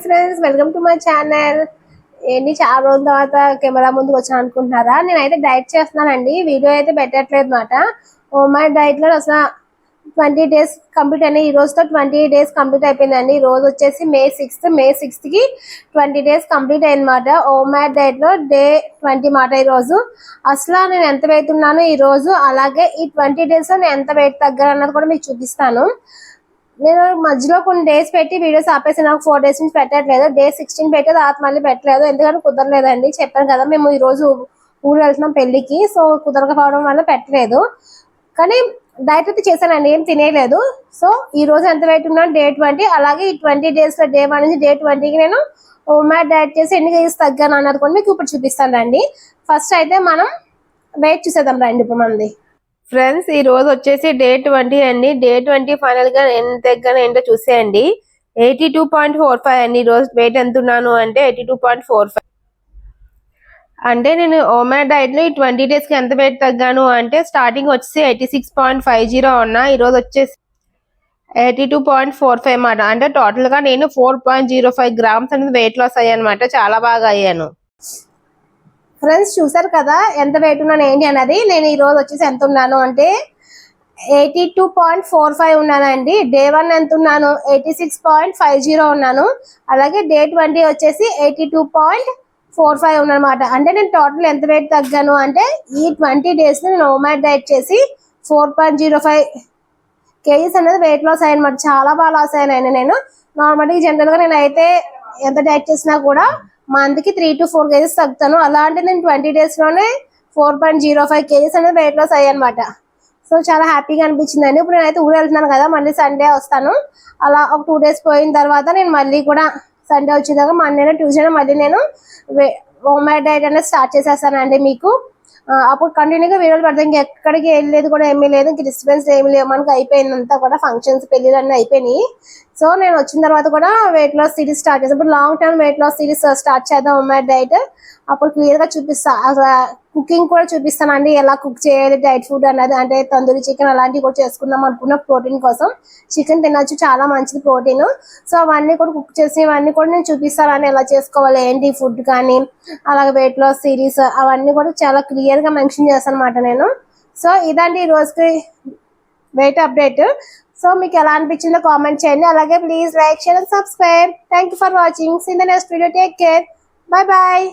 Friends, welcome to my channel. ఏంటి చాలా రోజుల తర్వాత కెమెరా ముందుకు వచ్చాను అనుకుంటున్నారా? నేనైతే డైట్ చేస్తున్నానండి. వీడియో అయితే పెట్టట్లేదు అనమాట. మై డైట్ లో అసలు 20 days కంప్లీట్ అయినాయి. ఈ రోజుతో 20 days కంప్లీట్ అయిపోయిందండి. ఈ రోజు వచ్చేసి మే 6th కి 20 days కంప్లీట్ అయిందన్నమాట. మ్యాట్ డైట్ లో డే 20 మాట. ఈ రోజు అసలు నేను ఎంత వెయిట్ ఉన్నాను ఈ రోజు, అలాగే ఈ 20 days లో నేను ఎంత వెయిట్ తగ్గాను అన్నది కూడా మీకు చూపిస్తాను. నేను మధ్యలో కొన్ని డేస్ పెట్టి వీడియోస్ ఆపేసి, నాకు 4 days నుంచి పెట్టట్లేదు. డే 16 పెట్టే తర్వాత మళ్ళీ పెట్టలేదు, ఎందుకంటే కుదరలేదండి. చెప్పాను కదా, మేము ఈ రోజు ఊరు వెళ్తున్నాం పెళ్లికి. సో కుదరకపోవడం వల్ల పెట్టలేదు. కానీ డైట్ అయితే చేశానండి, ఏం తినేయలేదు. సో ఈ రోజు ఎంత వెయిట్ ఉన్నాను డే 20, అలాగే ఈ 20 days లో డే 1 నుంచి డే 20కి నేను మ్యాట్ డైట్ చేసి ఎన్ని కేజీస్ తగ్గాను అన్నది కూడా మీకు ఇప్పుడు చూపిస్తాను రండి. ఫస్ట్ అయితే మనం వెయిట్ చూసేద్దాం రండి. ఇప్పుడు మంది ఫ్రెండ్స్, ఈ రోజు వచ్చేసి డే 20 అండి. డే 20 ఫైనల్ గా ఎంత తగ్గాను ఏంటో చూసేయండి. 82.45 అండి. ఈ రోజు వెయిట్ ఎంత ఉన్నాను అంటే 82.45. అంటే నేను ఓమాట్ డైట్ లో ఈ 20 days కి ఎంత వెయిట్ తగ్గాను అంటే, స్టార్టింగ్ వచ్చేసి 86.50 ఉన్నా. ఈ రోజు వచ్చేసి 82.45 అన్నమాట. అంటే టోటల్ గా నేను 4.05 grams అనేది వెయిట్ లాస్ అయ్యాను అనమాట. చాలా బాగా అయ్యాను. ఫ్రెండ్స్, చూసారు కదా ఎంత వెయిట్ ఉన్నాను ఏంటి అన్నది. నేను ఈ రోజు వచ్చేసి ఎంత ఉన్నాను అంటే 82.45 ఉన్నానండి. డే 1 ఎంత ఉన్నాను 86.50 ఉన్నాను. అలాగే డే 20 వచ్చేసి 82.45 ఉన్నమాట. అంటే నేను టోటల్ ఎంత వెయిట్ తగ్గాను అంటే, ఈ 20 days నేను ఓమాట్ డైట్ చేసి 4.05 kgs అనేది వెయిట్ లాస్ అయ్యనమాట. చాలా బాగా లాస్ అయ్యాను నేను. నార్మల్గా జనరల్ గా నేను అయితే ఎంత డైట్ చేసినా కూడా మంత్కి 3 to 4 kgs తగ్గుతాను. అలాంటి నేను 20 days లోనే 4.05 kgs అనేది వెయిట్ లాస్ అయ్యానమాట. సో చాలా హ్యాపీగా అనిపించిందండి. ఇప్పుడు నేనైతే ఊరు వెళ్తున్నాను కదా, మళ్ళీ సండే వస్తాను. అలా ఒక 2 days పోయిన తర్వాత నేను మళ్ళీ కూడా సండే వచ్చేదాకా మండే ట్యూస్డే మళ్ళీ నేను ఓమాట్ డైట్ అనేది స్టార్ట్ చేసేస్తానండి. మీకు అప్పుడు కంటిన్యూగా వీడియోలు పడతాయి. ఇంకెక్కడికి వెళ్ళలేదు కూడా ఏమీ లేదు, ఇంక డిస్టర్బెన్స్ ఏమీ లేవు. మనకి అయిపోయిందంతా కూడా ఫంక్షన్స్ పెళ్ళిళ్ళు అన్నీ అయిపోయినాయి. సో నేను వచ్చిన తర్వాత కూడా వెయిట్ లాస్ సిరీస్ స్టార్ట్ చేస్తాను. ఇప్పుడు long term weight loss series start చేద్దాం ఓమాట్ డైట్. అప్పుడు క్లియర్ గా చూపిస్తా, కుకింగ్ కూడా చూపిస్తానండి, ఎలా కుక్ చేయాలి డైట్ ఫుడ్ అన్నది. అంటే తందూరి చికెన్ అలాంటివి కూడా చేసుకుందాం అనుకున్న ప్రోటీన్ కోసం. చికెన్ తినొచ్చు, చాలా మంచిది ప్రోటీన్. సో అవన్నీ కూడా కుక్ చేసి ఇవన్నీ కూడా నేను చూపిస్తానని ఎలా చేసుకోవాలి ఏంటి ఫుడ్ కానీ, అలాగే వెయిట్ లాస్ సిరీస్ అవన్నీ కూడా చాలా క్లియర్ గా మెన్షన్ చేస్తాను అనమాట నేను. సో ఇదండి ఈ రోజుకి వెయిట్ అప్డేట్. సో మీకు ఎలా అనిపించిందో కామెంట్ చేయండి. అలాగే please like, share and subscribe. Thank you for watching. See in the next video. Take care. Bye bye.